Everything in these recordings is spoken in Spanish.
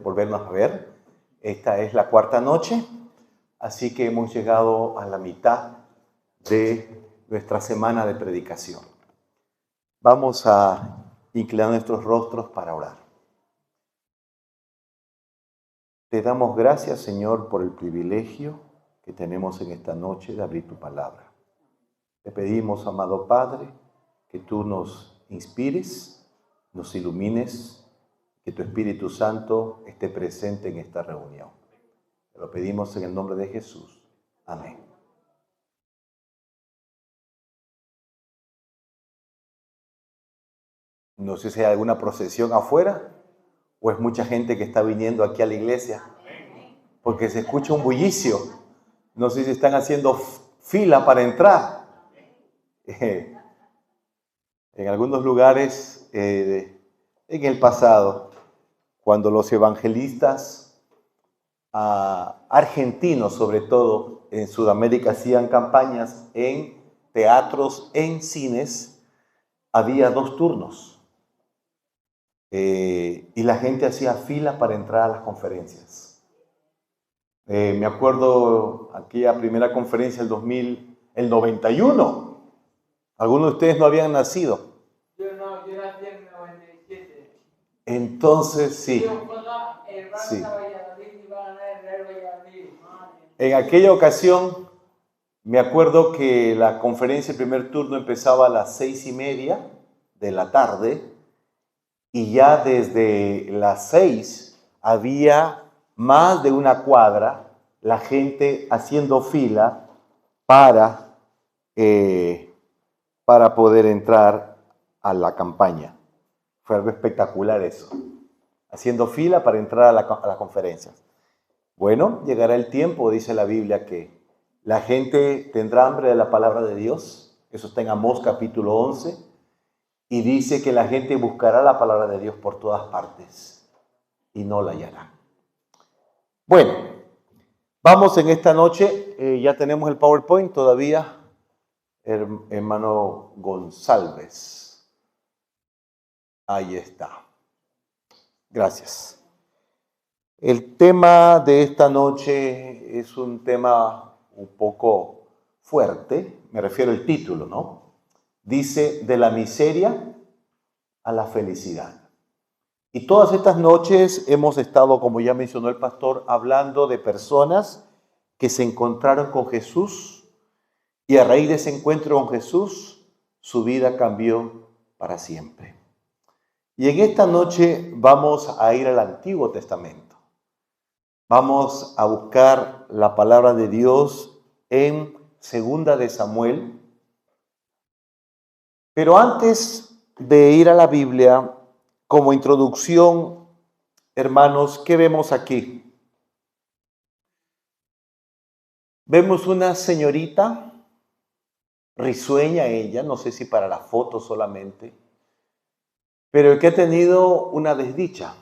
volvernos a ver. Esta es la cuarta noche, así que hemos llegado a la mitad de nuestra semana de predicación. Vamos a inclinar nuestros rostros para orar. Te damos gracias, Señor, por el privilegio que tenemos en esta noche de abrir tu palabra. Te pedimos, amado Padre, que tú nos inspires, nos ilumines, que tu Espíritu Santo esté presente en esta reunión. Te lo pedimos en el nombre de Jesús. Amén. No sé si hay alguna procesión afuera o es mucha gente que está viniendo aquí a la iglesia, porque se escucha un bullicio. No sé si están haciendo fila para entrar. En algunos lugares, en el pasado, cuando los evangelistas argentinos, sobre todo en Sudamérica, hacían campañas en teatros, en cines, había 2 turnos. Y la gente hacía fila para entrar a las conferencias. Me acuerdo aquella primera conferencia el 91. Algunos de ustedes no habían nacido. Yo nací en 97. Entonces, sí. Sí. En aquella ocasión, me acuerdo que la conferencia, el primer turno, empezaba a las 6:30 de la tarde y ya desde las 6 había más de una cuadra la gente haciendo fila para poder entrar a la campaña. Fue algo espectacular eso, haciendo fila para entrar a la conferencia. Bueno, llegará el tiempo, dice la Biblia, que la gente tendrá hambre de la palabra de Dios. Eso está en Amós capítulo 11. Y dice que la gente buscará la palabra de Dios por todas partes y no la hallará. Bueno, vamos en esta noche. Ya tenemos el PowerPoint todavía. Hermano González. Ahí está. Gracias. El tema de esta noche es un tema un poco fuerte. Me refiero al título, ¿no? Dice, de la miseria a la felicidad. Y todas estas noches hemos estado, como ya mencionó el pastor, hablando de personas que se encontraron con Jesús y a raíz de ese encuentro con Jesús, su vida cambió para siempre. Y en esta noche vamos a ir al Antiguo Testamento. Vamos a buscar la palabra de Dios en 2 de Samuel. Pero antes de ir a la Biblia, como introducción, hermanos, ¿qué vemos aquí? Vemos una señorita, risueña ella, no sé si para la foto solamente, pero que ha tenido una desdicha.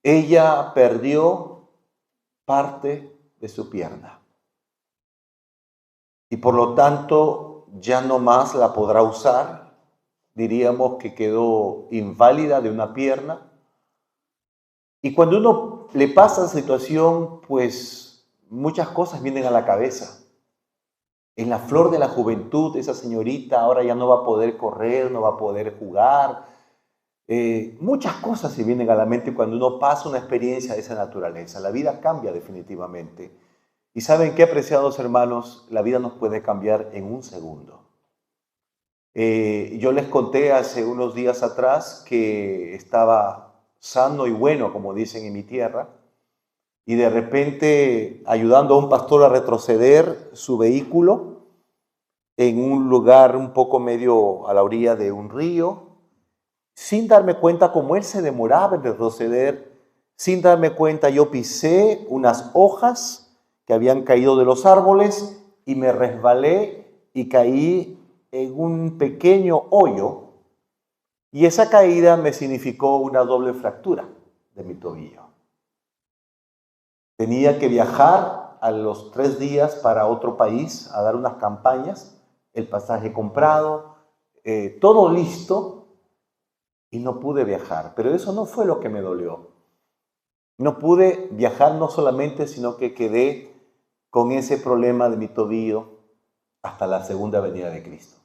Ella perdió parte de su pierna y por lo tanto ya no más la podrá usar. Diríamos que quedó inválida de una pierna. Y cuando uno le pasa la situación, pues muchas cosas vienen a la cabeza. En la flor de la juventud, esa señorita ahora ya no va a poder correr, no va a poder jugar. Muchas cosas se vienen a la mente cuando uno pasa una experiencia de esa naturaleza. La vida cambia definitivamente. Y ¿saben qué, apreciados hermanos? La vida nos puede cambiar en un segundo. Yo les conté hace unos días atrás que estaba sano y bueno, como dicen en mi tierra, y de repente ayudando a un pastor a retroceder su vehículo en un lugar un poco medio a la orilla de un río, sin darme cuenta cómo él se demoraba en retroceder, sin darme cuenta yo pisé unas hojas que habían caído de los árboles y me resbalé y caí en un pequeño hoyo, y esa caída me significó una doble fractura de mi tobillo. Tenía que viajar a los 3 días para otro país a dar unas campañas, el pasaje comprado, todo listo, y no pude viajar. Pero eso no fue lo que me dolió. No pude viajar no solamente, sino que quedé con ese problema de mi tobillo hasta la segunda venida de Cristo.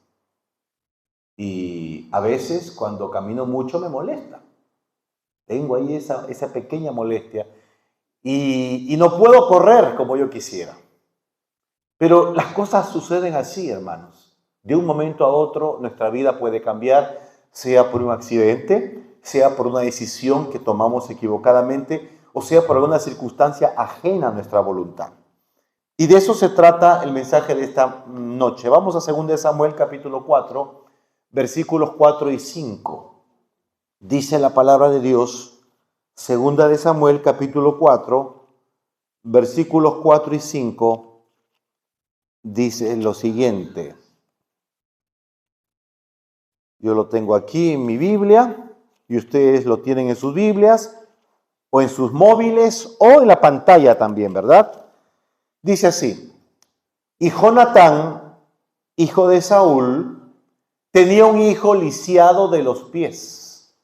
Y a veces cuando camino mucho me molesta. Tengo ahí esa pequeña molestia y no puedo correr como yo quisiera. Pero las cosas suceden así, hermanos. De un momento a otro nuestra vida puede cambiar, sea por un accidente, sea por una decisión que tomamos equivocadamente, o sea por alguna circunstancia ajena a nuestra voluntad. Y de eso se trata el mensaje de esta noche. Vamos a 2 Samuel capítulo 4, versículos 4 y 5. Dice la palabra de Dios, 2 Samuel capítulo 4, versículos 4 y 5, dice lo siguiente. Yo lo tengo aquí en mi Biblia y ustedes lo tienen en sus Biblias o en sus móviles o en la pantalla también, ¿verdad? Dice así: y Jonatán, hijo de Saúl, tenía un hijo lisiado de los pies.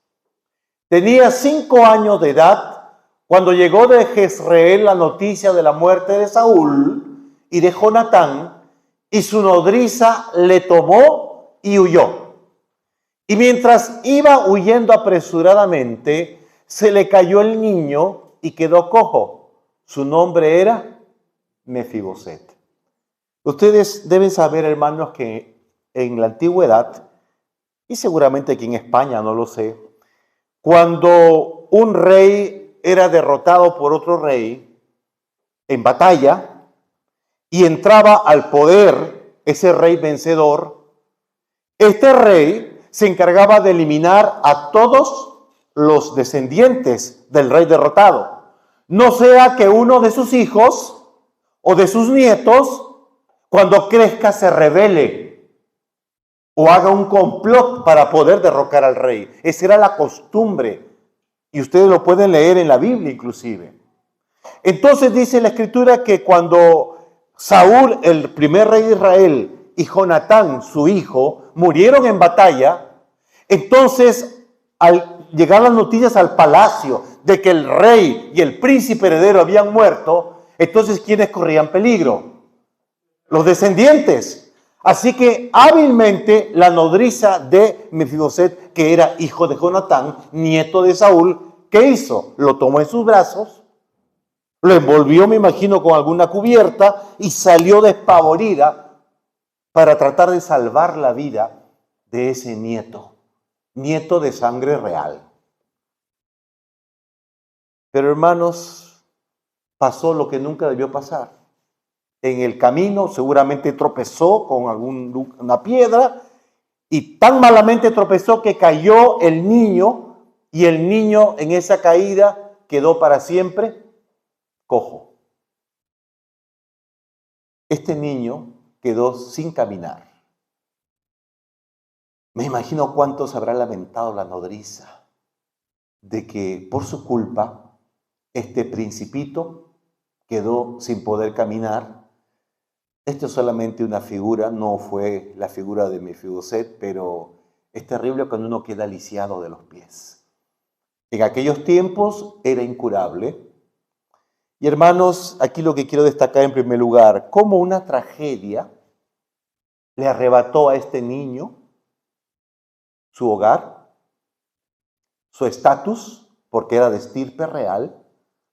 Tenía 5 años de edad cuando llegó de Jezreel la noticia de la muerte de Saúl y de Jonatán, y su nodriza le tomó y huyó. Y mientras iba huyendo apresuradamente, se le cayó el niño y quedó cojo. Su nombre era Mefiboset. Ustedes deben saber, hermanos, que en la antigüedad, y seguramente aquí en España, no lo sé, cuando un rey era derrotado por otro rey en batalla y entraba al poder ese rey vencedor, este rey se encargaba de eliminar a todos los descendientes del rey derrotado. No sea que uno de sus hijos o de sus nietos, cuando crezca, se rebele o haga un complot para poder derrocar al rey. Esa era la costumbre. Y ustedes lo pueden leer en la Biblia inclusive. Entonces dice la Escritura que cuando Saúl, el primer rey de Israel, y Jonatán, su hijo, murieron en batalla, entonces al llegar las noticias al palacio de que el rey y el príncipe heredero habían muerto, entonces ¿quiénes corrían peligro? Los descendientes. Así que hábilmente la nodriza de Mefiboset, que era hijo de Jonatán, nieto de Saúl, ¿qué hizo? Lo tomó en sus brazos, lo envolvió, me imagino, con alguna cubierta y salió despavorida para tratar de salvar la vida de ese nieto de sangre real. Pero hermanos, pasó lo que nunca debió pasar. En el camino seguramente tropezó con una piedra y tan malamente tropezó que cayó el niño, y el niño en esa caída quedó para siempre cojo. Este niño quedó sin caminar. Me imagino cuánto se habrá lamentado la nodriza de que por su culpa este principito quedó sin poder caminar. Esto es solamente una figura, no fue la figura de Mefiboset, pero es terrible cuando uno queda lisiado de los pies. En aquellos tiempos era incurable. Y hermanos, aquí lo que quiero destacar en primer lugar, cómo una tragedia le arrebató a este niño su hogar, su estatus, porque era de estirpe real,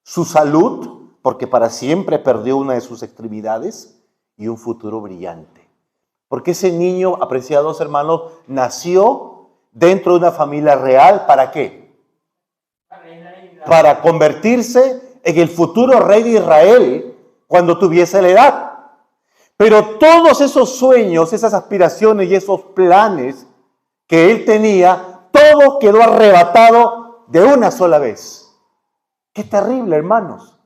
su salud, porque para siempre perdió una de sus extremidades, y un futuro brillante. Porque ese niño, apreciados hermanos, nació dentro de una familia real. ¿Para qué? Para convertirse en el futuro rey de Israel cuando tuviese la edad. Pero todos esos sueños, esas aspiraciones y esos planes que él tenía, todo quedó arrebatado de una sola vez. Qué terrible, hermanos.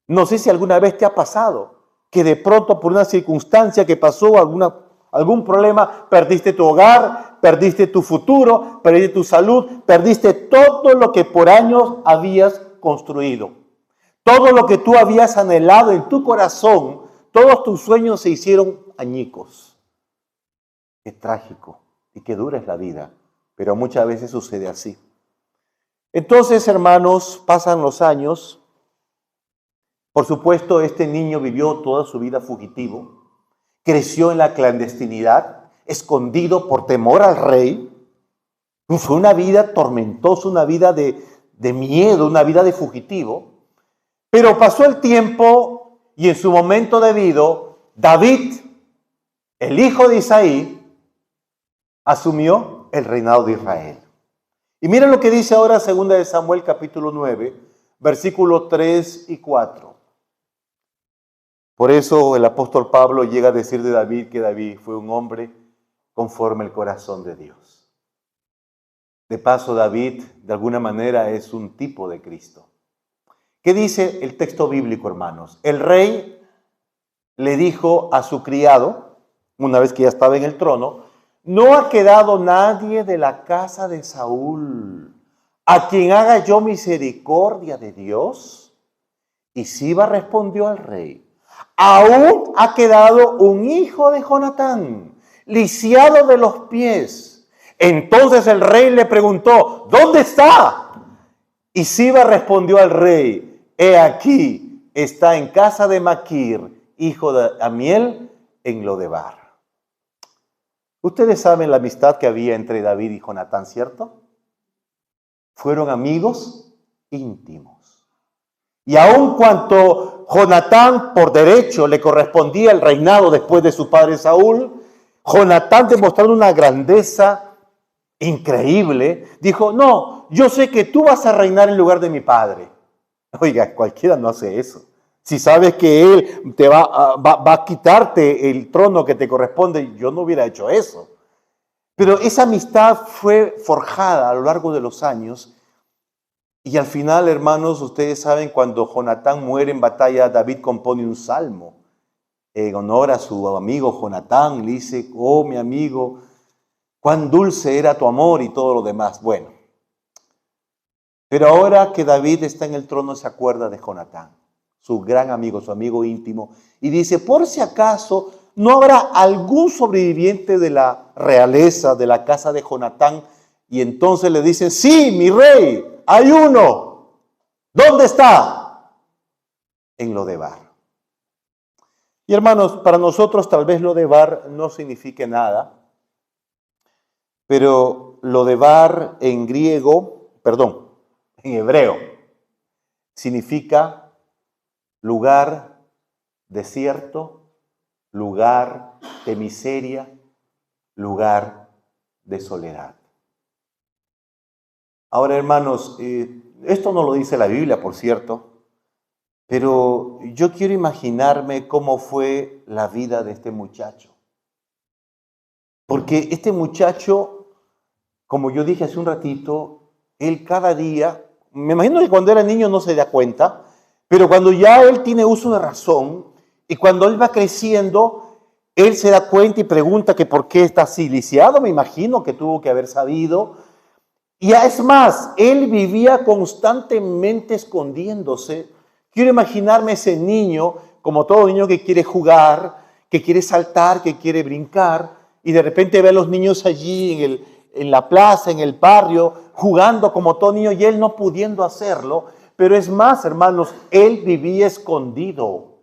No sé si alguna vez te ha pasado que de pronto por una circunstancia que pasó, algún problema, perdiste tu hogar, perdiste tu futuro, perdiste tu salud, perdiste todo lo que por años habías construido. Todo lo que tú habías anhelado en tu corazón, todos tus sueños se hicieron añicos. Qué trágico y qué dura es la vida pero muchas veces sucede así. Entonces, hermanos, pasan los años. Por supuesto, este niño vivió toda su vida fugitivo, creció en la clandestinidad, escondido por temor al rey. Fue una vida tormentosa, una vida de miedo, una vida de fugitivo. Pero pasó el tiempo y en su momento debido, David, el hijo de Isaí, asumió el reinado de Israel. Y miren lo que dice ahora 2 de Samuel capítulo 9, versículos 3 y 4. Por eso el apóstol Pablo llega a decir de David que David fue un hombre conforme al corazón de Dios. De paso, David de alguna manera es un tipo de Cristo. ¿Qué dice el texto bíblico, hermanos? El rey le dijo a su criado, una vez que ya estaba en el trono, no ha quedado nadie de la casa de Saúl a quien haga yo misericordia de Dios. Y Siba respondió al rey, aún ha quedado un hijo de Jonatán, lisiado de los pies. Entonces el rey le preguntó, ¿dónde está? Y Siba respondió al rey, he aquí, está en casa de Maquir, hijo de Amiel, en Lodebar. Ustedes saben la amistad que había entre David y Jonatán, ¿cierto? Fueron amigos íntimos. Y aun cuanto Jonatán por derecho le correspondía el reinado después de su padre Saúl, Jonatán, demostrando una grandeza increíble, dijo, no, yo sé que tú vas a reinar en lugar de mi padre. Oiga, cualquiera no hace eso. Si sabes que él te va a quitarte el trono que te corresponde, yo no hubiera hecho eso. Pero esa amistad fue forjada a lo largo de los años. Y al final, hermanos, ustedes saben, cuando Jonatán muere en batalla, David compone un salmo en honor a su amigo Jonatán. Le dice, oh mi amigo, cuán dulce era tu amor y todo lo demás. Bueno, pero ahora que David está en el trono, se acuerda de Jonatán, su gran amigo, su amigo íntimo, y dice, por si acaso no habrá algún sobreviviente de la realeza, de la casa de Jonatán. Y entonces le dicen, sí, mi rey, hay uno. ¿Dónde está? En Lodebar. Y hermanos, para nosotros tal vez Lodebar no signifique nada, pero Lodebar en hebreo, significa lugar desierto, lugar de miseria, lugar de soledad. Ahora, hermanos, esto no lo dice la Biblia, por cierto, pero yo quiero imaginarme cómo fue la vida de este muchacho. Porque este muchacho, como yo dije hace un ratito, él cada día, me imagino que cuando era niño no se da cuenta, pero cuando ya él tiene uso de razón y cuando él va creciendo, él se da cuenta y pregunta que por qué está así lisiado, me imagino que tuvo que haber sabido. Y es más, él vivía constantemente escondiéndose. Quiero imaginarme ese niño, como todo niño que quiere jugar, que quiere saltar, que quiere brincar, y de repente ve a los niños allí en la plaza, en el barrio, jugando como todo niño, y él no pudiendo hacerlo. Pero es más, hermanos, él vivía escondido.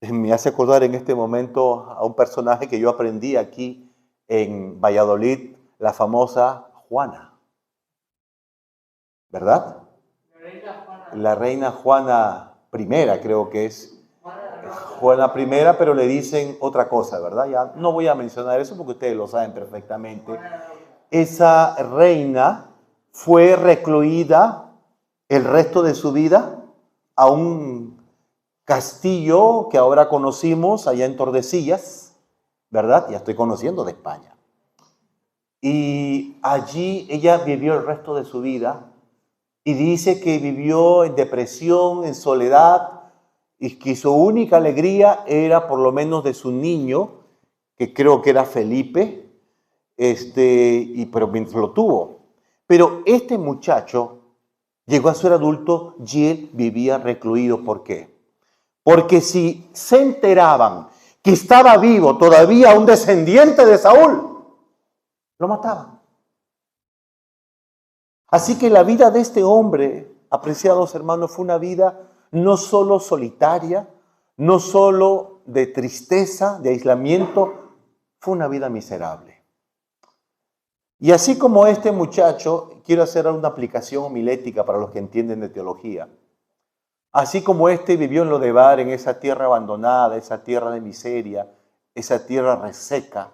Me hace acordar en este momento a un personaje que yo aprendí aquí en Valladolid, la famosa Juana, ¿verdad? La reina Juana I, creo que es. Juana I, pero le dicen otra cosa, ¿verdad? Ya no voy a mencionar eso porque ustedes lo saben perfectamente. Esa reina fue recluida el resto de su vida a un castillo que ahora conocimos allá en Tordesillas, ¿verdad? Ya estoy conociendo de España. Y allí ella vivió el resto de su vida y dice que vivió en depresión, en soledad, y que su única alegría era por lo menos de su niño, que creo que era Felipe, pero mientras lo tuvo. Pero este muchacho llegó a ser adulto y él vivía recluido. ¿Por qué? Porque si se enteraban que estaba vivo todavía un descendiente de Saúl, Lo mataban. Así que la vida de este hombre, apreciados hermanos, fue una vida no solo solitaria, no solo de tristeza, de aislamiento, fue una vida miserable. Y así como este muchacho, quiero hacer una aplicación homilética para los que entienden de teología. Así como este vivió en Lodebar, en esa tierra abandonada, esa tierra de miseria, esa tierra reseca,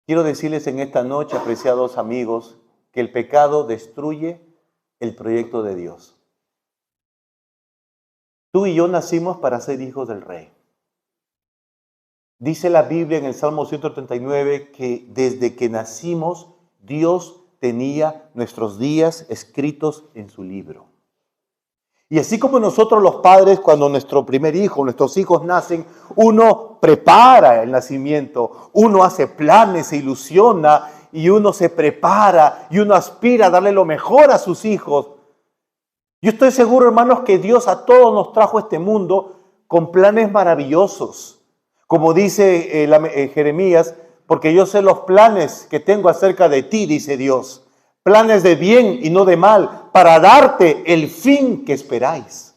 quiero decirles en esta noche, apreciados amigos, que el pecado destruye el proyecto de Dios. Tú y yo nacimos para ser hijos del Rey. Dice la Biblia en el Salmo 139 que desde que nacimos, Dios tenía nuestros días escritos en su libro. Y así como nosotros los padres, cuando nuestro primer hijo, nuestros hijos nacen, uno prepara el nacimiento, uno hace planes, se ilusiona y uno se prepara y uno aspira a darle lo mejor a sus hijos. Yo estoy seguro, hermanos, que Dios a todos nos trajo a este mundo con planes maravillosos. Como dice Jeremías, porque yo sé los planes que tengo acerca de ti, dice Dios. Planes de bien y no de mal, para darte el fin que esperáis.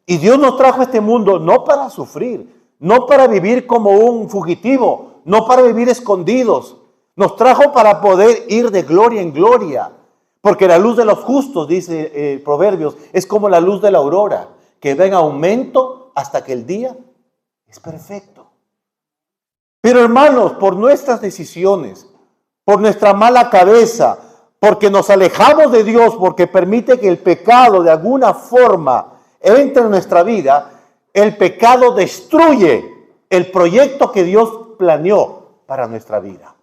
Y Dios nos trajo a este mundo no para sufrir, no para vivir como un fugitivo, no para vivir escondidos. Nos trajo para poder ir de gloria en gloria. Porque la luz de los justos, dice Proverbios, es como la luz de la aurora, que va en aumento hasta que el día es perfecto. Pero hermanos, por nuestras decisiones, por nuestra mala cabeza, porque nos alejamos de Dios, porque permite que el pecado de alguna forma entre en nuestra vida, el pecado destruye el proyecto que Dios planeó para nuestra vida.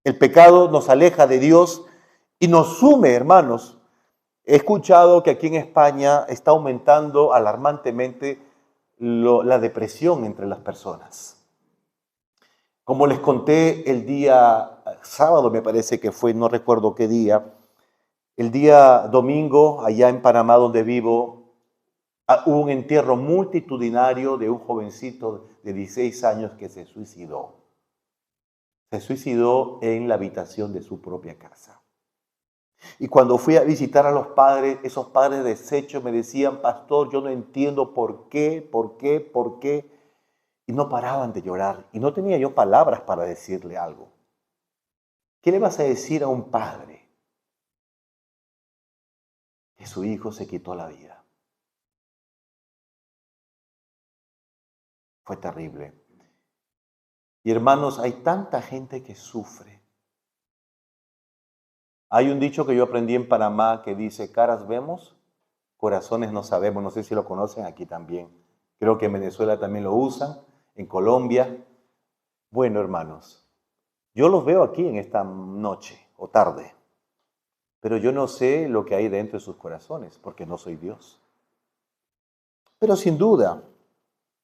El pecado nos aleja de Dios y nos sume, hermanos. He escuchado que aquí en España está aumentando alarmantemente la depresión entre las personas. Como les conté el día sábado, me parece que fue, no recuerdo qué día, el día domingo, allá en Panamá donde vivo, hubo un entierro multitudinario de un jovencito de 16 años que se suicidó. Se suicidó en la habitación de su propia casa. Y cuando fui a visitar a los padres, esos padres deshechos me decían, pastor, yo no entiendo por qué. Y no paraban de llorar. Y no tenía yo palabras para decirle algo. ¿Qué le vas a decir a un padre que su hijo se quitó la vida? Fue terrible. Y hermanos, hay tanta gente que sufre. Hay un dicho que yo aprendí en Panamá que dice, caras vemos, corazones no sabemos. No sé si lo conocen aquí también. Creo que en Venezuela también lo usan, en Colombia. Bueno, hermanos, yo los veo aquí en esta noche o tarde, pero yo no sé lo que hay dentro de sus corazones, porque no soy Dios. Pero sin duda,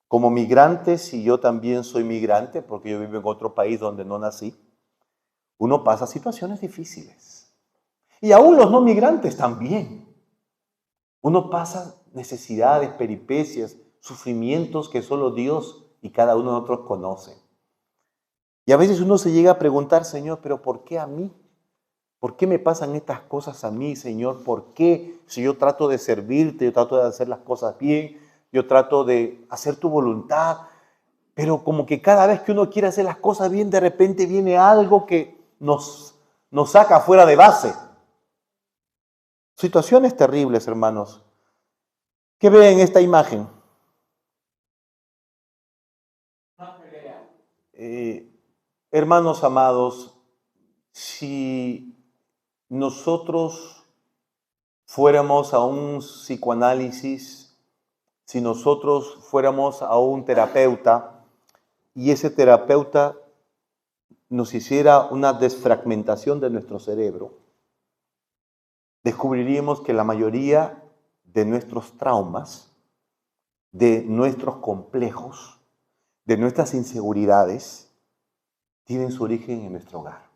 como migrantes, y yo también soy migrante, porque yo vivo en otro país donde no nací, uno pasa situaciones difíciles. Y aún los no migrantes también. Uno pasa necesidades, peripecias, sufrimientos que solo Dios y cada uno de nosotros conoce. Y a veces uno se llega a preguntar, Señor, ¿pero por qué a mí? ¿Por qué me pasan estas cosas a mí, Señor? ¿Por qué? Si yo trato de servirte, yo trato de hacer las cosas bien, yo trato de hacer tu voluntad, pero como que cada vez que uno quiere hacer las cosas bien, de repente viene algo que nos saca fuera de base. Situaciones terribles, hermanos. ¿Qué ven en esta imagen? Hermanos amados, si nosotros fuéramos a un psicoanálisis, si nosotros fuéramos a un terapeuta y ese terapeuta nos hiciera una desfragmentación de nuestro cerebro, descubriríamos que la mayoría de nuestros traumas, de nuestros complejos, de nuestras inseguridades, tienen su origen en nuestro hogar.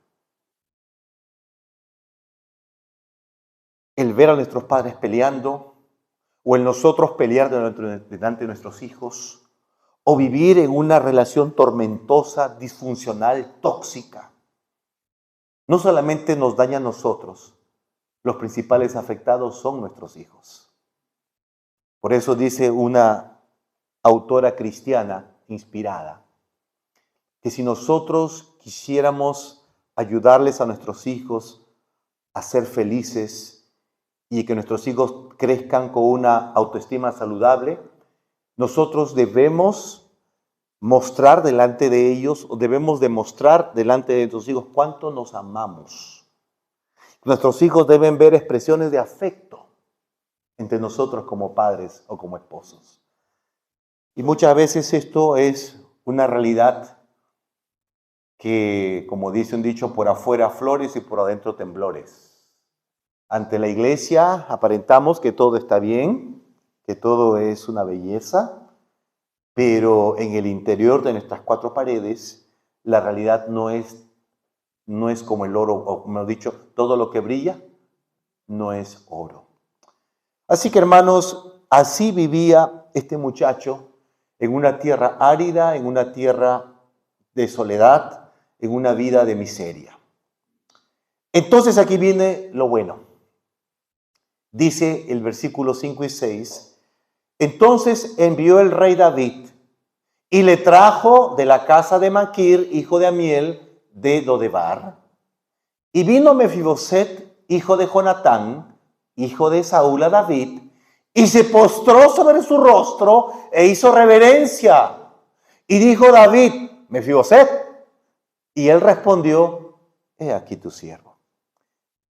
El ver a nuestros padres peleando, o el nosotros pelear delante de nuestros hijos, o vivir en una relación tormentosa, disfuncional, tóxica. no solamente nos daña a nosotros, los principales afectados son nuestros hijos. Por eso dice una autora cristiana inspirada, que si nosotros quisiéramos ayudarles a nuestros hijos a ser felices y que nuestros hijos crezcan con una autoestima saludable, nosotros debemos mostrar delante de ellos, o debemos demostrar delante de nuestros hijos cuánto nos amamos. Nuestros hijos deben ver expresiones de afecto entre nosotros como padres o como esposos. Y muchas veces esto es una realidad que, como dice un dicho, por afuera flores y por adentro temblores. Ante la iglesia aparentamos que todo está bien, que todo es una belleza, pero en el interior de nuestras cuatro paredes la realidad no es como el oro, o como he dicho, todo lo que brilla no es oro. Así que, hermanos, así vivía este muchacho en una tierra árida, en una tierra de soledad, en una vida de miseria. Entonces aquí viene lo bueno. Dice el versículo 5 y 6, entonces envió el rey David y le trajo de la casa de Maquir, hijo de Amiel, de Lodebar, y vino Mefiboset, hijo de Jonatán, hijo de Saúl, a David, y se postró sobre su rostro e hizo reverencia. Y dijo David, Mefiboset, y él respondió, he aquí tu siervo.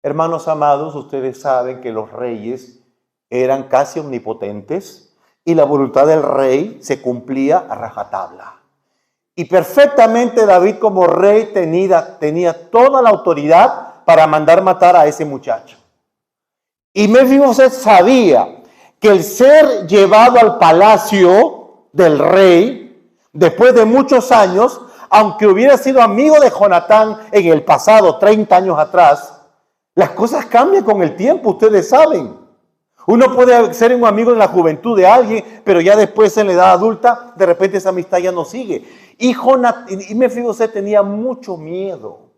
Hermanos amados, ustedes saben que los reyes eran casi omnipotentes y la voluntad del rey se cumplía a rajatabla. Y perfectamente David como rey tenía toda la autoridad para mandar matar a ese muchacho. Y Mefiboset sabía que el ser llevado al palacio del rey, después de muchos años, aunque hubiera sido amigo de Jonatán en el pasado, 30 años atrás, las cosas cambian con el tiempo, ustedes saben. Uno puede ser un amigo en la juventud de alguien, pero ya después en la edad adulta, de repente esa amistad ya no sigue. Y Mefiboset tenía mucho miedo.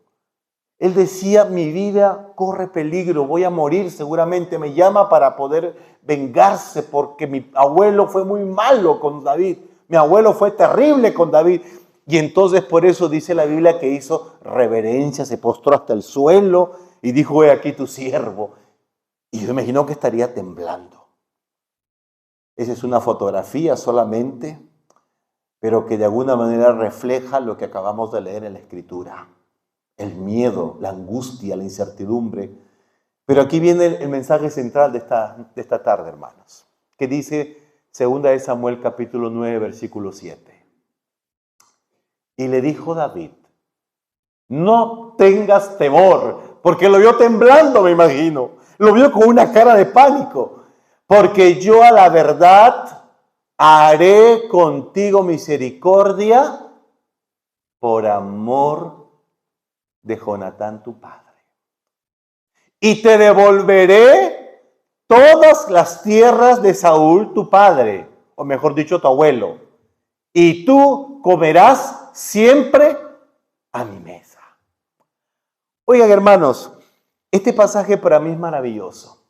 Él decía, mi vida corre peligro, voy a morir seguramente. Me llama para poder vengarse porque mi abuelo fue muy malo con David. Mi abuelo fue terrible con David. Y entonces por eso dice la Biblia que hizo reverencia, se postró hasta el suelo y dijo, he aquí tu siervo. Y yo imagino que estaría temblando. Esa es una fotografía solamente, pero que de alguna manera refleja lo que acabamos de leer en la Escritura. El miedo, la angustia, la incertidumbre. Pero aquí viene el mensaje central de esta tarde, hermanos, que dice 2 Samuel capítulo 9, versículo 7. Y le dijo David, no tengas temor, porque lo vio temblando, me imagino. Lo vio con una cara de pánico, porque yo a la verdad haré contigo misericordia por amor de Jonatán tu padre. Y te devolveré todas las tierras de Saúl tu padre, o mejor dicho, tu abuelo. Y tú comerás siempre a mi mesa. Oigan, hermanos, este pasaje para mí es maravilloso.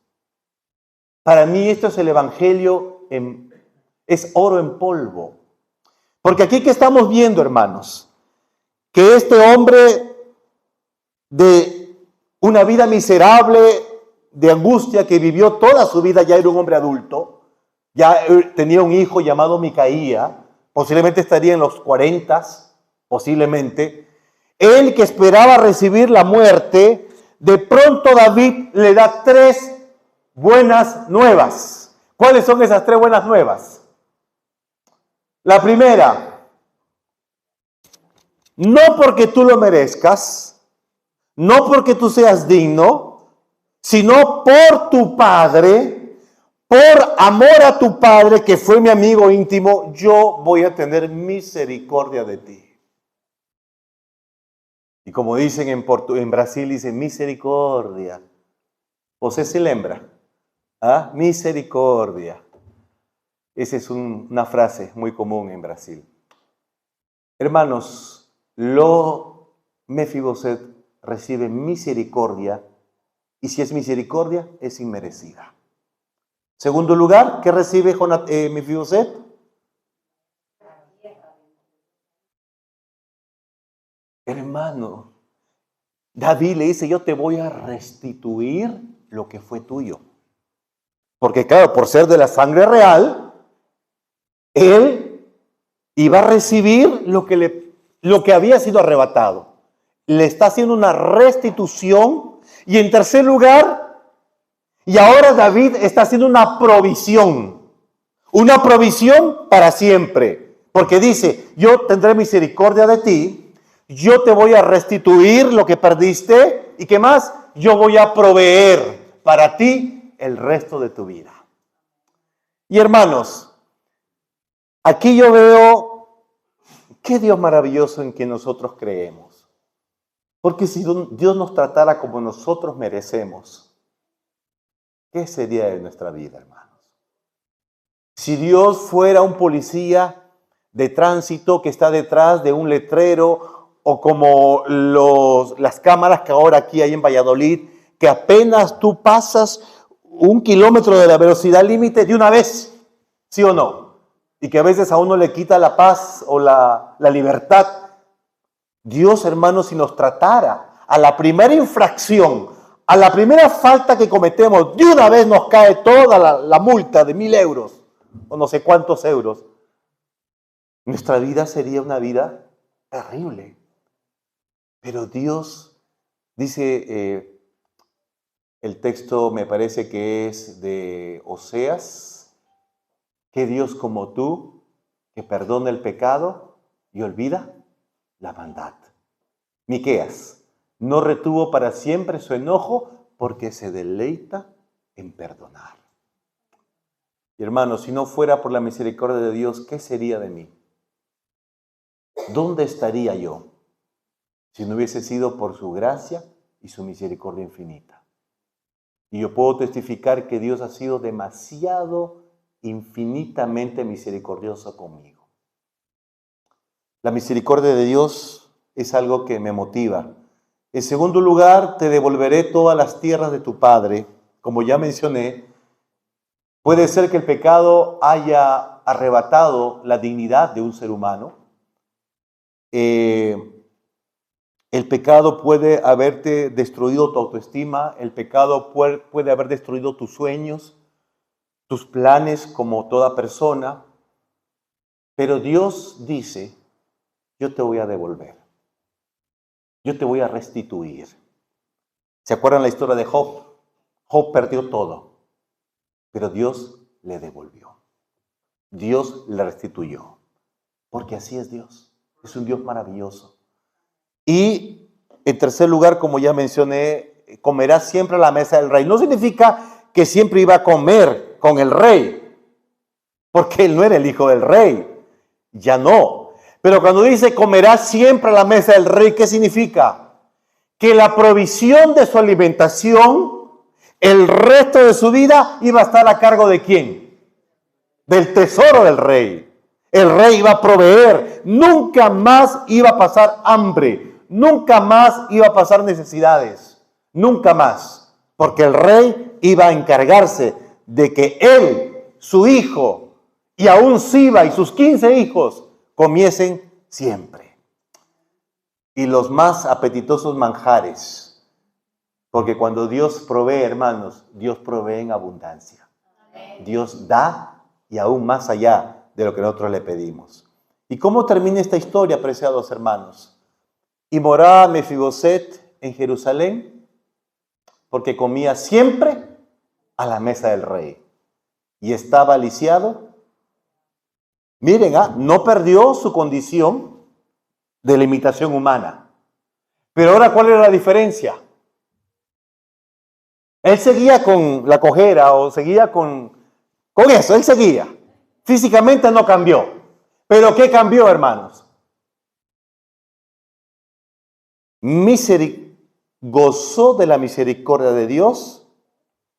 Para mí esto es el evangelio, es oro en polvo. Porque aquí que estamos viendo, hermanos, que este hombre de una vida miserable, de angustia, que vivió toda su vida, ya era un hombre adulto, ya tenía un hijo llamado Micaía, posiblemente estaría en los 40, posiblemente. Él que esperaba recibir la muerte, de pronto David le da 3 buenas nuevas. ¿Cuáles son esas 3 buenas nuevas? La primera, no porque tú lo merezcas, no porque tú seas digno, sino por tu padre, por amor a tu padre, que fue mi amigo íntimo, yo voy a tener misericordia de ti. Y como dicen en Brasil, dicen misericordia. ¿Você se lembra? ¿Ah? Misericordia. Esa es una frase muy común en Brasil. Hermanos, Mefiboset recibe misericordia, y si es misericordia, es inmerecida. Segundo lugar, ¿qué recibe Mefiboset? Hermano, David le dice, yo te voy a restituir lo que fue tuyo. Porque claro, por ser de la sangre real, él iba a recibir lo que había sido arrebatado. Le está haciendo una restitución. Y en tercer lugar, y ahora David está haciendo una provisión para siempre. Porque dice, yo tendré misericordia de ti, yo te voy a restituir lo que perdiste, y ¿qué más? Yo voy a proveer para ti el resto de tu vida. Y hermanos, aquí yo veo qué Dios maravilloso en que nosotros creemos. Porque si Dios nos tratara como nosotros merecemos, ¿qué sería de nuestra vida, hermanos? Si Dios fuera un policía de tránsito que está detrás de un letrero, o como las cámaras que ahora aquí hay en Valladolid, que apenas tú pasas 1 kilómetro de la velocidad límite de una vez, ¿sí o no? Y que a veces a uno le quita la paz o la libertad. Dios, hermanos, si nos tratara a la primera infracción, a la primera falta que cometemos, de una vez nos cae toda la multa de 1.000 euros, o no sé cuántos euros. Nuestra vida sería una vida terrible. Pero Dios, dice el texto, me parece que es de Oseas, que Dios como tú, que perdona el pecado y olvida la maldad. Miqueas, no retuvo para siempre su enojo porque se deleita en perdonar. Y hermanos, si no fuera por la misericordia de Dios, ¿qué sería de mí? ¿Dónde estaría yo si no hubiese sido por su gracia y su misericordia infinita? Y yo puedo testificar que Dios ha sido demasiado, infinitamente misericordioso conmigo. La misericordia de Dios es algo que me motiva. En segundo lugar, te devolveré todas las tierras de tu padre. Como ya mencioné, puede ser que el pecado haya arrebatado la dignidad de un ser humano. El pecado puede haberte destruido tu autoestima, el pecado puede haber destruido tus sueños, tus planes como toda persona, pero Dios dice, yo te voy a devolver, yo te voy a restituir. ¿Se acuerdan la historia de Job? Job perdió todo, pero Dios le devolvió, Dios le restituyó, porque así es Dios, es un Dios maravilloso. Y en tercer lugar, como ya mencioné, comerás siempre a la mesa del rey. No significa que siempre iba a comer con el rey, porque él no era el hijo del rey, ya no. Pero cuando dice comerás siempre a la mesa del rey, ¿qué significa? Que la provisión de su alimentación, el resto de su vida, iba a estar a cargo ¿de quién? Del tesoro del rey. El rey iba a proveer, nunca más iba a pasar hambre. Nunca más iba a pasar necesidades, nunca más, porque el rey iba a encargarse de que él, su hijo, y aún Siba y sus 15 hijos comiesen siempre. Y los más apetitosos manjares, porque cuando Dios provee, hermanos, Dios provee en abundancia. Dios da y aún más allá de lo que nosotros le pedimos. ¿Y cómo termina esta historia, apreciados hermanos? Y moraba Mefiboset en Jerusalén porque comía siempre a la mesa del rey. Y estaba lisiado. Miren, no perdió su condición de limitación humana. Pero ahora, ¿cuál era la diferencia? Él seguía con la cojera o seguía con eso, él seguía. Físicamente no cambió. ¿Pero qué cambió, hermanos? Gozó de la misericordia de Dios.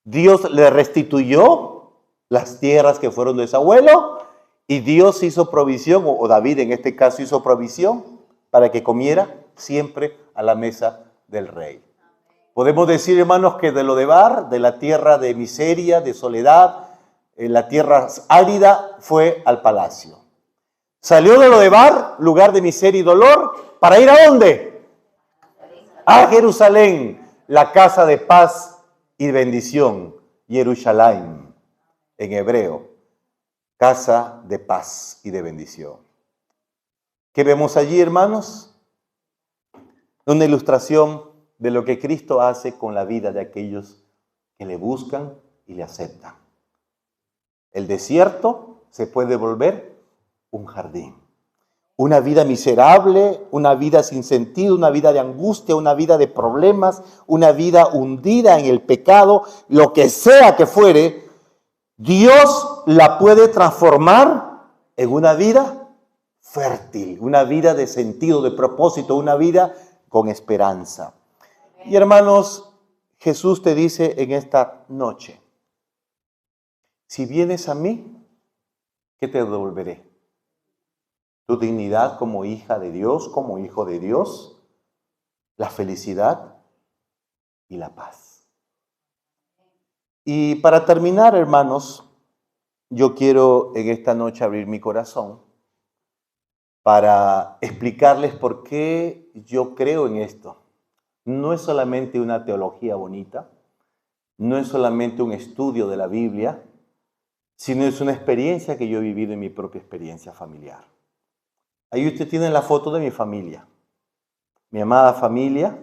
Dios le restituyó las tierras que fueron de su abuelo y Dios hizo provisión, o David en este caso hizo provisión para que comiera siempre a la mesa del rey. Podemos decir, hermanos, que de Lodebar, de la tierra de miseria, de soledad, en la tierra árida, fue al palacio. Salió de Lodebar, lugar de miseria y dolor, ¿para ir a dónde? A Jerusalén, la casa de paz y bendición, Jerusalén, en hebreo, casa de paz y de bendición. ¿Qué vemos allí, hermanos? Una ilustración de lo que Cristo hace con la vida de aquellos que le buscan y le aceptan. El desierto se puede volver un jardín. Una vida miserable, una vida sin sentido, una vida de angustia, una vida de problemas, una vida hundida en el pecado, lo que sea que fuere, Dios la puede transformar en una vida fértil, una vida de sentido, de propósito, una vida con esperanza. Y hermanos, Jesús te dice en esta noche, si vienes a mí, ¿qué te devolveré? Tu dignidad como hija de Dios, como hijo de Dios, la felicidad y la paz. Y para terminar, hermanos, yo quiero en esta noche abrir mi corazón para explicarles por qué yo creo en esto. No es solamente una teología bonita, no es solamente un estudio de la Biblia, sino es una experiencia que yo he vivido en mi propia experiencia familiar. Ahí usted tiene la foto de mi familia, mi amada familia,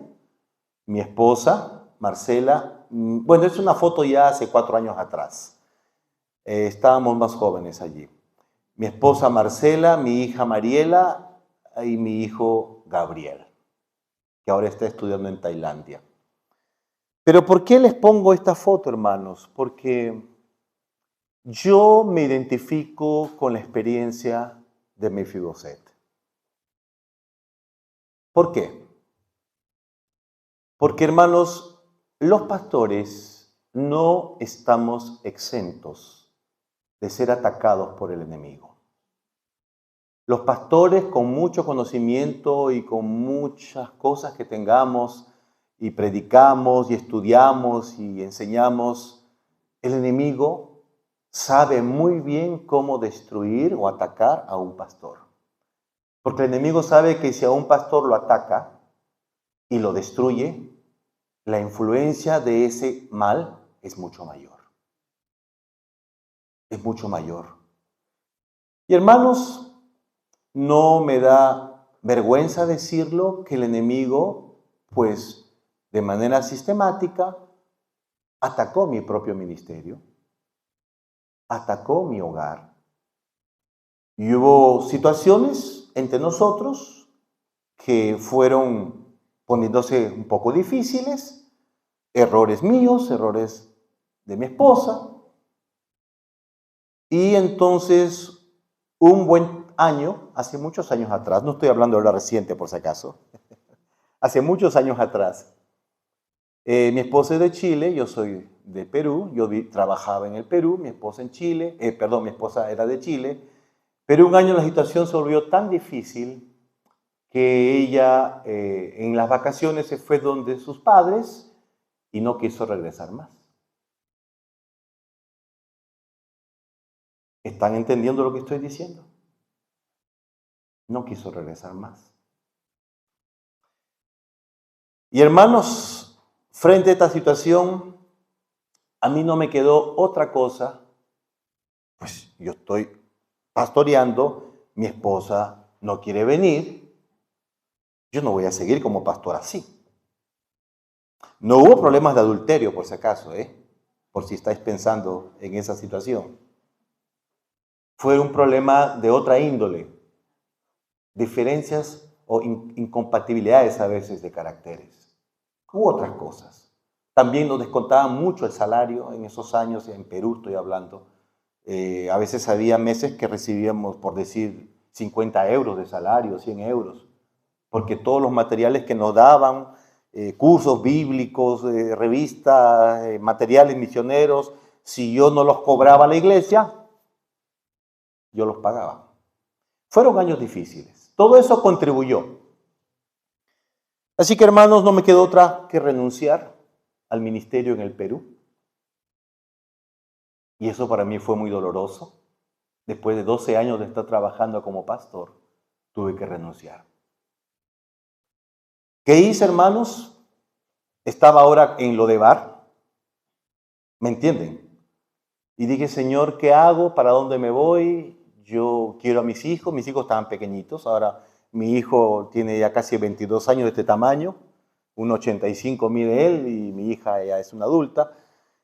mi esposa, Marcela. Bueno, es una foto ya hace 4 años atrás. Estábamos más jóvenes allí. Mi esposa Marcela, mi hija Mariela y mi hijo Gabriel, que ahora está estudiando en Tailandia. Pero ¿por qué les pongo esta foto, hermanos? Porque yo me identifico con la experiencia de Mefiboset. ¿Por qué? Porque, hermanos, los pastores no estamos exentos de ser atacados por el enemigo. Los pastores, con mucho conocimiento y con muchas cosas que tengamos, y predicamos, y estudiamos, y enseñamos, el enemigo sabe muy bien cómo destruir o atacar a un pastor. Porque el enemigo sabe que si a un pastor lo ataca y lo destruye, la influencia de ese mal es mucho mayor. Es mucho mayor. Y hermanos, no me da vergüenza decirlo que el enemigo, pues, de manera sistemática, atacó mi propio ministerio, atacó mi hogar. Y hubo situaciones entre nosotros que fueron poniéndose un poco difíciles, errores míos, errores de mi esposa. Y entonces, un buen año, hace muchos años atrás, no estoy hablando de ahora reciente por si acaso, hace muchos años atrás, mi esposa es de Chile, yo soy de Perú, yo trabajaba en el Perú, mi esposa en Chile, mi esposa era de Chile, pero un año la situación se volvió tan difícil que ella en las vacaciones se fue donde sus padres y no quiso regresar más. ¿Están entendiendo lo que estoy diciendo? No quiso regresar más. Y hermanos, frente a esta situación, a mí no me quedó otra cosa, pues yo estoy pastoreando, mi esposa no quiere venir, yo no voy a seguir como pastor así. No hubo problemas de adulterio, por si acaso, por si estáis pensando en esa situación. Fue un problema de otra índole, diferencias o incompatibilidades a veces de caracteres. Hubo otras cosas. También nos descontaban mucho el salario en esos años, en Perú estoy hablando. A veces había meses que recibíamos, por decir, 50 euros de salario, 100 euros, porque todos los materiales que nos daban, cursos bíblicos, revistas, materiales misioneros, si yo no los cobraba a la iglesia, yo los pagaba. Fueron años difíciles. Todo eso contribuyó. Así que, hermanos, no me quedó otra que renunciar al ministerio en el Perú. Y eso para mí fue muy doloroso. Después de 12 años de estar trabajando como pastor, tuve que renunciar. ¿Qué hice, hermanos? Estaba ahora en Lodebar. ¿Me entienden? Y dije, Señor, ¿qué hago? ¿Para dónde me voy? Yo quiero a mis hijos estaban pequeñitos. Ahora mi hijo tiene ya casi 22 años de este tamaño. 1,85 mide él y mi hija ya es una adulta.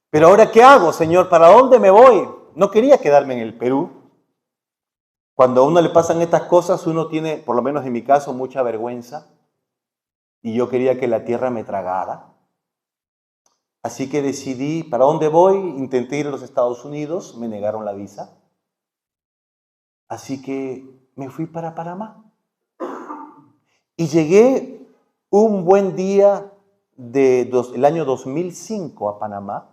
Pero ahora, ¿qué hago, Señor? ¿Para dónde me voy? No quería quedarme en el Perú. Cuando a uno le pasan estas cosas, uno tiene, por lo menos en mi caso, mucha vergüenza. Y yo quería que la tierra me tragara. Así que decidí, ¿para dónde voy? Intenté ir a los Estados Unidos, me negaron la visa. Así que me fui para Panamá. Y llegué un buen día del año 2005 a Panamá,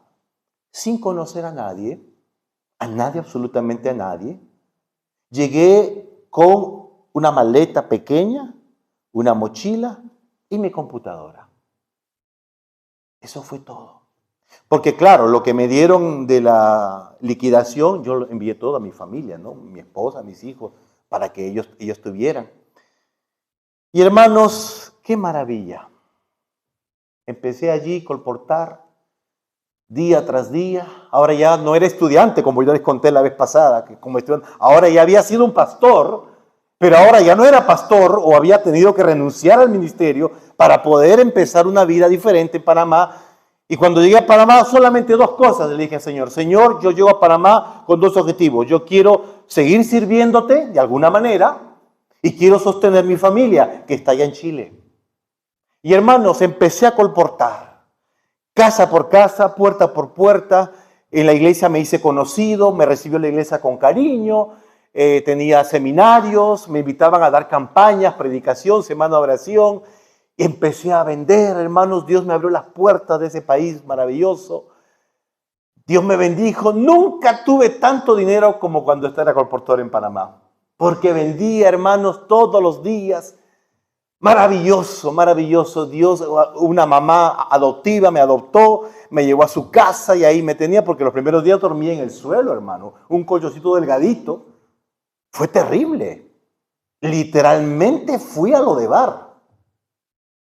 sin conocer a nadie, absolutamente a nadie. Llegué con una maleta pequeña, una mochila y mi computadora. Eso fue todo. Porque claro, lo que me dieron de la liquidación, yo lo envié todo a mi familia, ¿no? Mi esposa, mis hijos, para que ellos tuvieran. Y hermanos, qué maravilla. Empecé allí a colportar día tras día. Ahora ya no era estudiante, como yo les conté la vez pasada, que como estudiante, ahora ya había sido un pastor, pero ahora ya no era pastor o había tenido que renunciar al ministerio para poder empezar una vida diferente en Panamá. Y cuando llegué a Panamá, solamente dos cosas le dije al Señor. Señor, yo llego a Panamá con dos objetivos. Yo quiero seguir sirviéndote de alguna manera y quiero sostener mi familia, que está allá en Chile. Y hermanos, empecé a colportar, casa por casa, puerta por puerta. En la iglesia me hice conocido, me recibió la iglesia con cariño, tenía seminarios, me invitaban a dar campañas, predicación, semana de oración. Empecé a vender, hermanos, Dios me abrió las puertas de ese país maravilloso. Dios me bendijo. Nunca tuve tanto dinero como cuando estaba colportor en Panamá, porque vendía, hermanos, todos los días. Maravilloso, maravilloso. Dios, una mamá adoptiva me adoptó, me llevó a su casa y ahí me tenía, porque los primeros días dormía en el suelo, hermano. Un colchoncito delgadito. Fue terrible. Literalmente fui a Lodebar,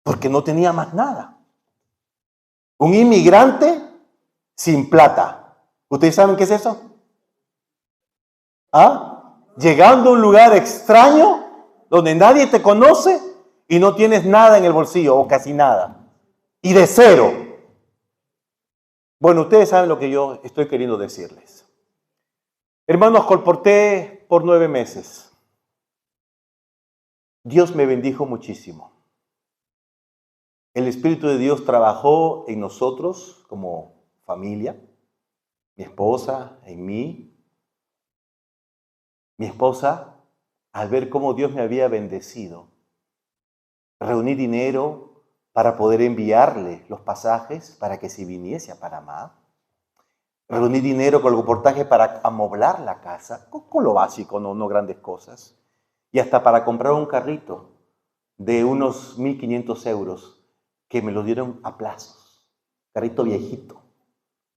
porque no tenía más nada. Un inmigrante sin plata. ¿Ustedes saben qué es eso? ¿Ah? Llegando a un lugar extraño, donde nadie te conoce, y no tienes nada en el bolsillo, o casi nada. Y de cero. Bueno, ustedes saben lo que yo estoy queriendo decirles. Hermanos, colporté por 9 meses. Dios me bendijo muchísimo. El Espíritu de Dios trabajó en nosotros como familia, mi esposa, en mí. Mi esposa, al ver cómo Dios me había bendecido, reuní dinero para poder enviarle los pasajes para que se viniese a Panamá. Reuní dinero con el reportaje para amoblar la casa, con lo básico, no grandes cosas. Y hasta para comprar un carrito de unos 1.500 euros que me lo dieron a plazos. Carrito viejito,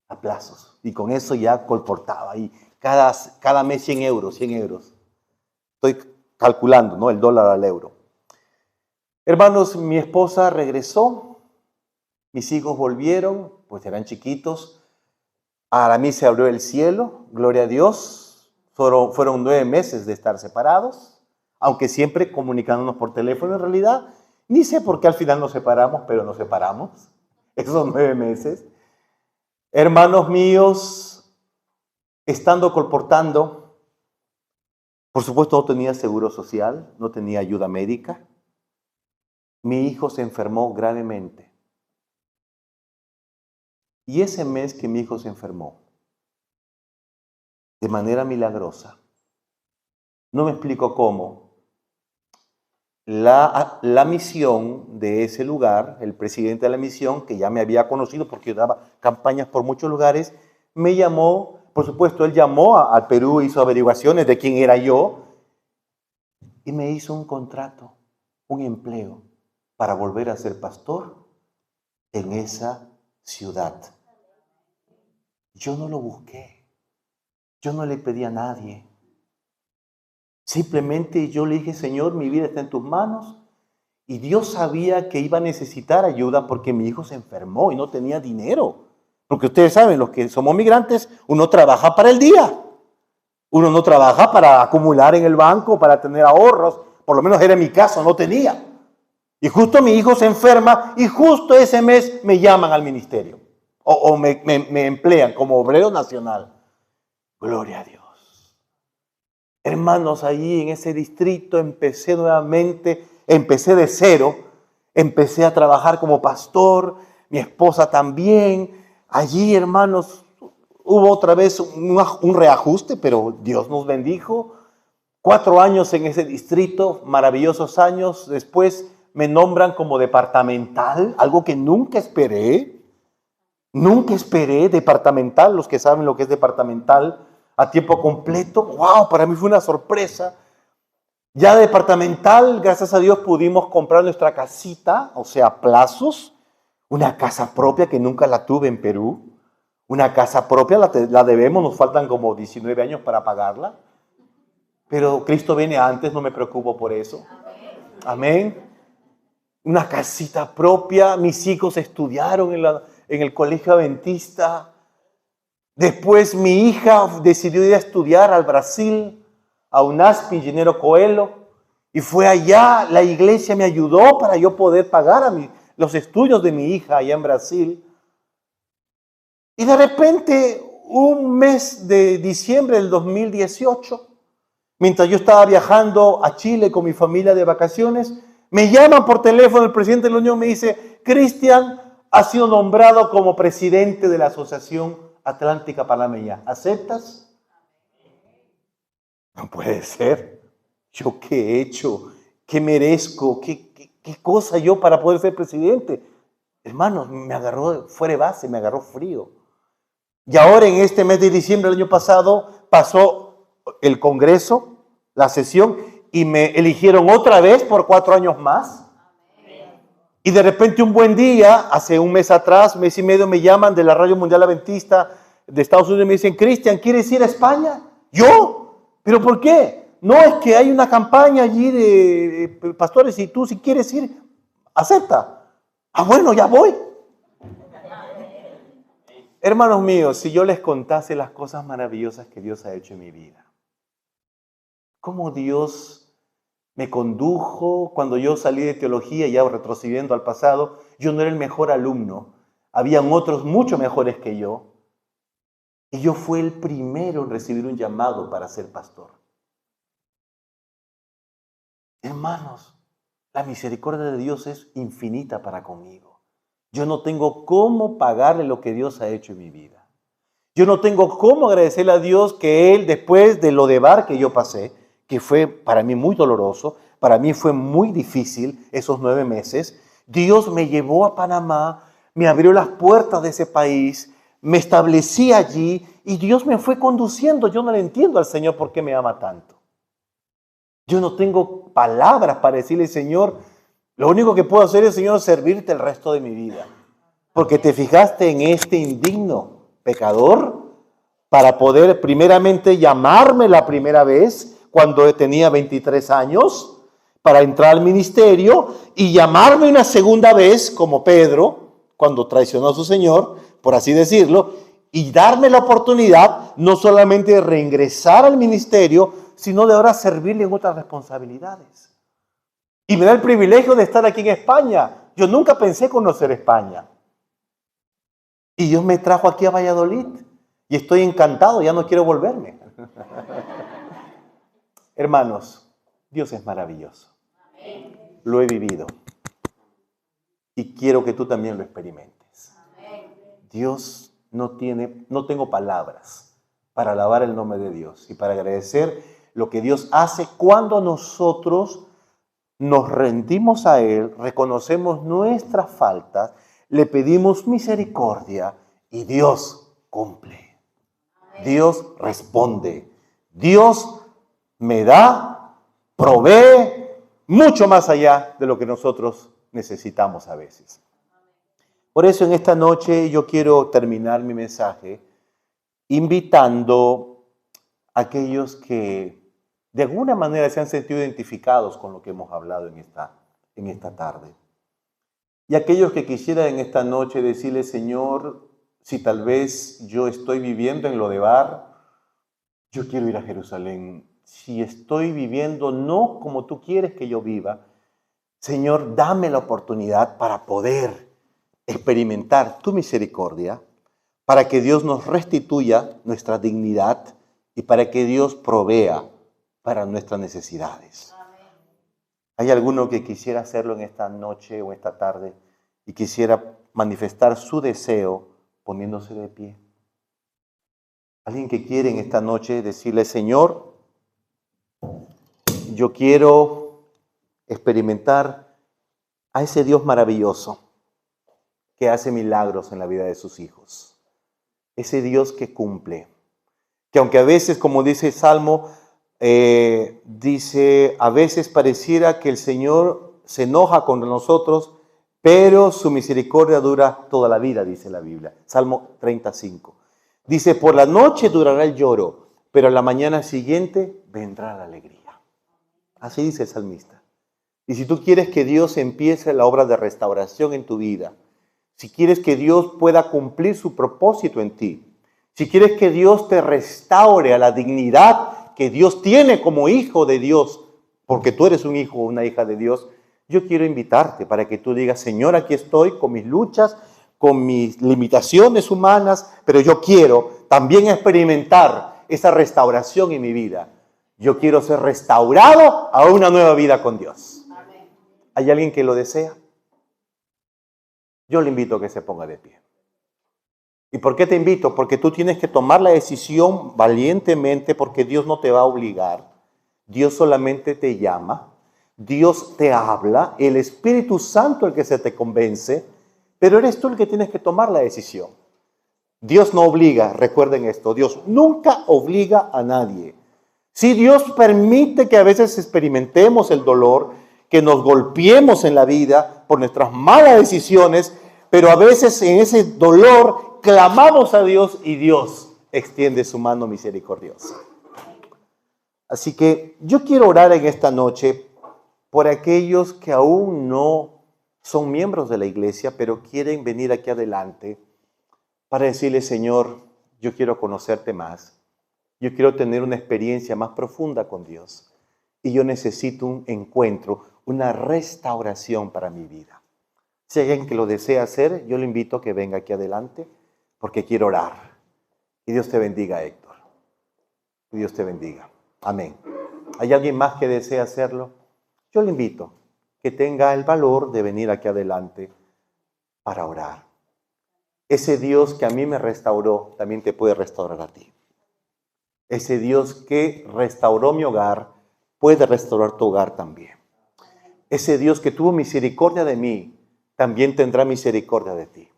a plazos. Y con eso ya colportaba. Y cada mes 100 euros. Estoy calculando, ¿no? El dólar al euro. Hermanos, mi esposa regresó, mis hijos volvieron, pues eran chiquitos. A mí se abrió el cielo, gloria a Dios. Fueron 9 meses de estar separados, aunque siempre comunicándonos por teléfono en realidad. Ni sé por qué al final nos separamos, pero nos separamos. Esos 9 meses. Hermanos míos, estando colportando, por supuesto no tenía seguro social, no tenía ayuda médica. Mi hijo se enfermó gravemente. Y ese mes que mi hijo se enfermó, de manera milagrosa, no me explico cómo, la misión de ese lugar, el presidente de la misión, que ya me había conocido porque yo daba campañas por muchos lugares, me llamó, por supuesto, él llamó al Perú, hizo averiguaciones de quién era yo, y me hizo un contrato, un empleo, para volver a ser pastor en esa ciudad. Yo no lo busqué. Yo no le pedí a nadie. Simplemente yo le dije, Señor, mi vida está en tus manos. Y Dios sabía que iba a necesitar ayuda porque mi hijo se enfermó y no tenía dinero. Porque ustedes saben, los que somos migrantes, uno trabaja para el día. Uno no trabaja para acumular en el banco, para tener ahorros. Por lo menos era mi caso, no tenía. Y justo mi hijo se enferma y justo ese mes me llaman al ministerio. O me emplean como obrero nacional. Gloria a Dios. Hermanos, allí en ese distrito empecé nuevamente, empecé de cero, empecé a trabajar como pastor, mi esposa también. Allí, hermanos, hubo otra vez un reajuste, pero Dios nos bendijo. 4 años en ese distrito, maravillosos años. Después me nombran como departamental, algo que nunca esperé. Nunca esperé, departamental, los que saben lo que es departamental, a tiempo completo. ¡Wow! Para mí fue una sorpresa. Ya departamental, gracias a Dios pudimos comprar nuestra casita, o sea, a plazos, una casa propia que nunca la tuve en Perú. Una casa propia, la debemos, nos faltan como 19 años para pagarla. Pero Cristo viene antes, no me preocupo por eso. Amén. Una casita propia, mis hijos estudiaron en el colegio adventista. Después mi hija decidió ir a estudiar al Brasil, a UNASP, Ingeniero Coelho, y fue allá, la iglesia me ayudó para yo poder pagar los estudios de mi hija allá en Brasil. Y de repente, un mes de diciembre del 2018, mientras yo estaba viajando a Chile con mi familia de vacaciones, me llaman por teléfono el presidente de la Unión, me dice, Cristian ha sido nombrado como presidente de la Asociación Atlántica Panameña. ¿Aceptas? No puede ser. ¿Yo qué he hecho? ¿Qué merezco? ¿Qué cosa yo para poder ser presidente? Hermanos, me agarró fuera de base, me agarró frío. Y ahora en este mes de diciembre del año pasado pasó el Congreso, la sesión, y me eligieron otra vez por 4 años más. Y de repente un buen día, hace un mes atrás, mes y medio, me llaman de la Radio Mundial Adventista de Estados Unidos y me dicen, Cristian, ¿quieres ir a España? ¿Yo? ¿Pero por qué? No, es que hay una campaña allí de pastores y tú si quieres ir, acepta. Ah, bueno, ya voy. Hermanos míos, si yo les contase las cosas maravillosas que Dios ha hecho en mi vida, cómo Dios me condujo cuando yo salí de teología, ya retrocediendo al pasado, yo no era el mejor alumno, habían otros mucho mejores que yo, y yo fui el primero en recibir un llamado para ser pastor. Hermanos, la misericordia de Dios es infinita para conmigo. Yo no tengo cómo pagarle lo que Dios ha hecho en mi vida. Yo no tengo cómo agradecerle a Dios que Él, después de lo de bar que yo pasé, que fue para mí muy doloroso, para mí fue muy difícil esos 9 meses, Dios me llevó a Panamá, me abrió las puertas de ese país, me establecí allí y Dios me fue conduciendo. Yo no le entiendo al Señor por qué me ama tanto. Yo no tengo palabras para decirle, Señor, lo único que puedo hacer es, Señor, servirte el resto de mi vida. Porque te fijaste en este indigno pecador para poder primeramente llamarme la primera vez cuando tenía 23 años para entrar al ministerio y llamarme una segunda vez como Pedro cuando traicionó a su Señor, por así decirlo, y darme la oportunidad no solamente de reingresar al ministerio, sino de ahora servirle en otras responsabilidades. Y me da el privilegio de estar aquí en España. Yo nunca pensé conocer España. Y Dios me trajo aquí a Valladolid y estoy encantado, ya no quiero volverme. Hermanos, Dios es maravilloso. Lo he vivido y quiero que tú también lo experimentes. Dios no tengo palabras para alabar el nombre de Dios y para agradecer lo que Dios hace cuando nosotros nos rendimos a Él, reconocemos nuestras faltas, le pedimos misericordia y Dios cumple. Dios responde. Dios me da, provee mucho más allá de lo que nosotros necesitamos a veces. Por eso en esta noche yo quiero terminar mi mensaje invitando a aquellos que de alguna manera se han sentido identificados con lo que hemos hablado en esta tarde. Y aquellos que quisieran en esta noche decirle, Señor, si tal vez yo estoy viviendo en Lodebar, yo quiero ir a Jerusalén. Si estoy viviendo no como tú quieres que yo viva, Señor, dame la oportunidad para poder experimentar tu misericordia, para que Dios nos restituya nuestra dignidad y para que Dios provea para nuestras necesidades. Amén. ¿Hay alguno que quisiera hacerlo en esta noche o esta tarde y quisiera manifestar su deseo poniéndose de pie? Alguien que quiere en esta noche decirle, Señor, yo quiero experimentar a ese Dios maravilloso que hace milagros en la vida de sus hijos. Ese Dios que cumple. Que aunque a veces, como dice el Salmo, dice, a veces pareciera que el Señor se enoja con nosotros, pero su misericordia dura toda la vida, dice la Biblia. Salmo 35. Dice, por la noche durará el lloro, pero a la mañana siguiente vendrá la alegría. Así dice el salmista. Y si tú quieres que Dios empiece la obra de restauración en tu vida, si quieres que Dios pueda cumplir su propósito en ti, si quieres que Dios te restaure a la dignidad que Dios tiene como hijo de Dios, porque tú eres un hijo o una hija de Dios, yo quiero invitarte para que tú digas, Señor, aquí estoy con mis luchas, con mis limitaciones humanas, pero yo quiero también experimentar esa restauración en mi vida. Yo quiero ser restaurado a una nueva vida con Dios. Amén. ¿Hay alguien que lo desea? Yo le invito a que se ponga de pie. ¿Y por qué te invito? Porque tú tienes que tomar la decisión valientemente, porque Dios no te va a obligar. Dios solamente te llama. Dios te habla. El Espíritu Santo el que se te convence. Pero eres tú el que tienes que tomar la decisión. Dios no obliga, recuerden esto. Dios nunca obliga a nadie. Si Dios permite que a veces experimentemos el dolor, que nos golpeemos en la vida por nuestras malas decisiones, pero a veces en ese dolor clamamos a Dios y Dios extiende su mano misericordiosa. Así que yo quiero orar en esta noche por aquellos que aún no son miembros de la iglesia, pero quieren venir aquí adelante para decirle, Señor, yo quiero conocerte más. Yo quiero tener una experiencia más profunda con Dios. Y yo necesito un encuentro, una restauración para mi vida. Si hay alguien que lo desea hacer, yo le invito a que venga aquí adelante porque quiero orar. Y Dios te bendiga, Héctor. Y Dios te bendiga. Amén. ¿Hay alguien más que desea hacerlo? Yo le invito que tenga el valor de venir aquí adelante para orar. Ese Dios que a mí me restauró, también te puede restaurar a ti. Ese Dios que restauró mi hogar, puede restaurar tu hogar también. Ese Dios que tuvo misericordia de mí, también tendrá misericordia de ti.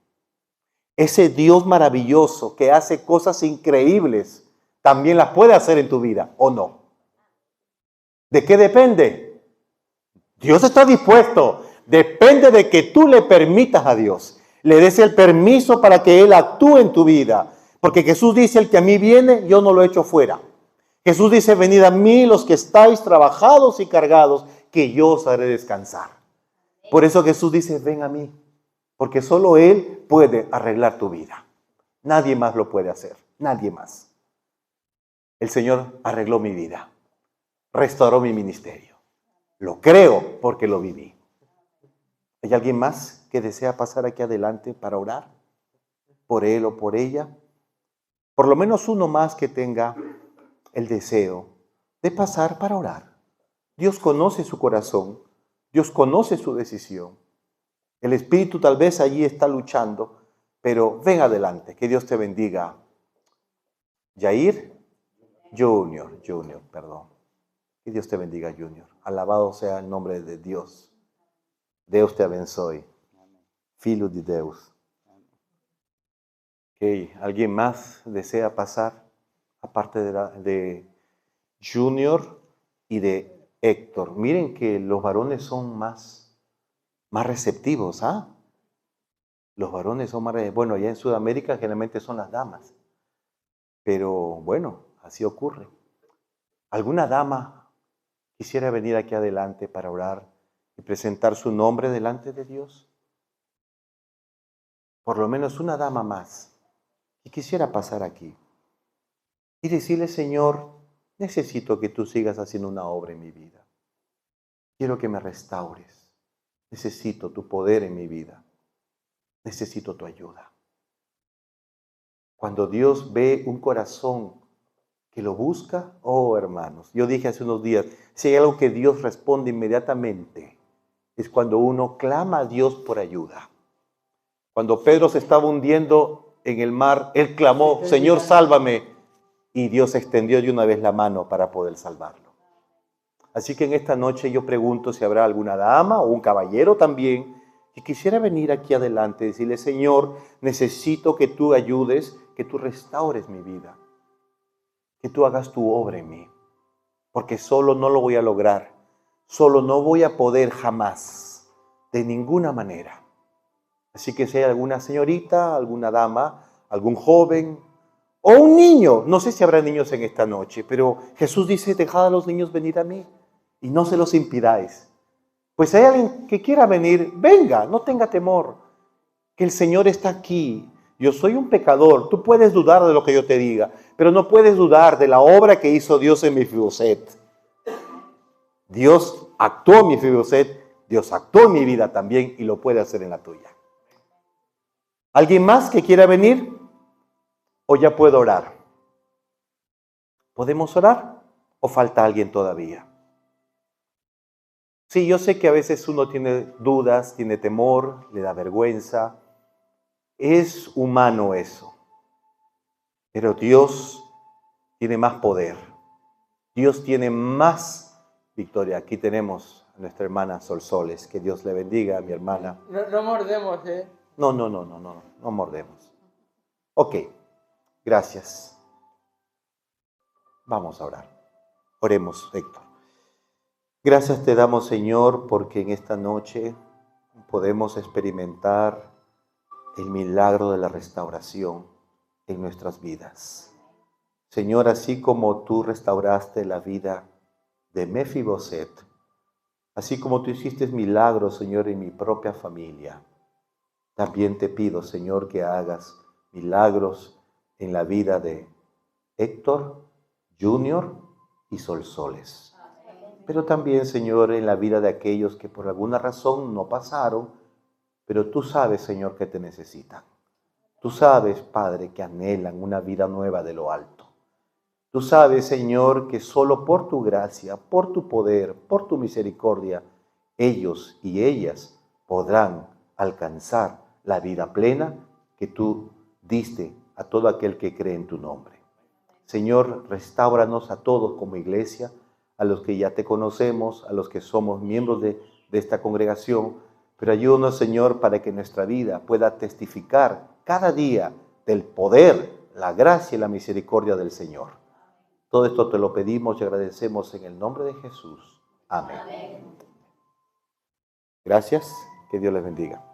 Ese Dios maravilloso que hace cosas increíbles, también las puede hacer en tu vida, ¿o no? ¿De qué depende? Dios está dispuesto. Depende de que tú le permitas a Dios. Le des el permiso para que Él actúe en tu vida. Porque Jesús dice, el que a mí viene, yo no lo echo fuera. Jesús dice, venid a mí los que estáis trabajados y cargados, que yo os haré descansar. Por eso Jesús dice, ven a mí. Porque solo Él puede arreglar tu vida. Nadie más lo puede hacer. Nadie más. El Señor arregló mi vida. Restauró mi ministerio. Lo creo porque lo viví. ¿Hay alguien más que desea pasar aquí adelante para orar? Por él o por ella. Por lo menos uno más que tenga el deseo de pasar para orar. Dios conoce su corazón. Dios conoce su decisión. El Espíritu tal vez allí está luchando, pero ven adelante. Que Dios te bendiga. Yair Junior, perdón. Que Dios te bendiga, Junior. Alabado sea el nombre de Dios. Deus te abençoe. Filho de Deus. Okay. ¿Alguien más desea pasar? Aparte de Junior y de Héctor. Miren que los varones son más más receptivos, ¿ah? Los varones son más receptivos. Bueno, allá en Sudamérica generalmente son las damas. Pero bueno, así ocurre. ¿Alguna dama quisiera venir aquí adelante para orar y presentar su nombre delante de Dios? Por lo menos una dama más. Y quisiera pasar aquí y decirle, Señor, necesito que tú sigas haciendo una obra en mi vida. Quiero que me restaures. Necesito tu poder en mi vida. Necesito tu ayuda. Cuando Dios ve un corazón que lo busca, oh hermanos, yo dije hace unos días, si hay algo que Dios responde inmediatamente, es cuando uno clama a Dios por ayuda. Cuando Pedro se estaba hundiendo en el mar, él clamó, Señor, sálvame, y Dios extendió de una vez la mano para poder salvarlo. Así que en esta noche yo pregunto si habrá alguna dama o un caballero también que quisiera venir aquí adelante y decirle, Señor, necesito que tú ayudes, que tú restaures mi vida, que tú hagas tu obra en mí, porque solo no lo voy a lograr, solo no voy a poder jamás, de ninguna manera. Así que si hay alguna señorita, alguna dama, algún joven o un niño, no sé si habrá niños en esta noche, pero Jesús dice, dejad a los niños venir a mí y no se los impidáis. Pues si hay alguien que quiera venir, venga, no tenga temor, que el Señor está aquí. Yo soy un pecador, tú puedes dudar de lo que yo te diga, pero no puedes dudar de la obra que hizo Dios en Mefiboset. Dios actuó en Mefiboset, Dios actuó en mi vida también y lo puede hacer en la tuya. ¿Alguien más que quiera venir? ¿O ya puedo orar? ¿Podemos orar? ¿O falta alguien todavía? Sí, yo sé que a veces uno tiene dudas, tiene temor, le da vergüenza. Es humano eso. Pero Dios tiene más poder. Dios tiene más victoria. Aquí tenemos a nuestra hermana Sol Soles. Que Dios le bendiga, mi hermana. No mordemos, ¿eh? No mordemos. Ok, gracias. Vamos a orar. Oremos, Héctor. Gracias te damos, Señor, porque en esta noche podemos experimentar el milagro de la restauración en nuestras vidas. Señor, así como tú restauraste la vida de Mefiboset, así como tú hiciste milagros, Señor, en mi propia familia, también te pido, Señor, que hagas milagros en la vida de Héctor, Junior y Sol Soles. Pero también, Señor, en la vida de aquellos que por alguna razón no pasaron, pero tú sabes, Señor, que te necesitan. Tú sabes, Padre, que anhelan una vida nueva de lo alto. Tú sabes, Señor, que solo por tu gracia, por tu poder, por tu misericordia, ellos y ellas podrán alcanzar la vida plena que tú diste a todo aquel que cree en tu nombre. Señor, restáuranos a todos como iglesia, a los que ya te conocemos, a los que somos miembros de esta congregación, pero ayúdanos, Señor, para que nuestra vida pueda testificar cada día del poder, la gracia y la misericordia del Señor. Todo esto te lo pedimos y agradecemos en el nombre de Jesús. Amén. Gracias, que Dios les bendiga.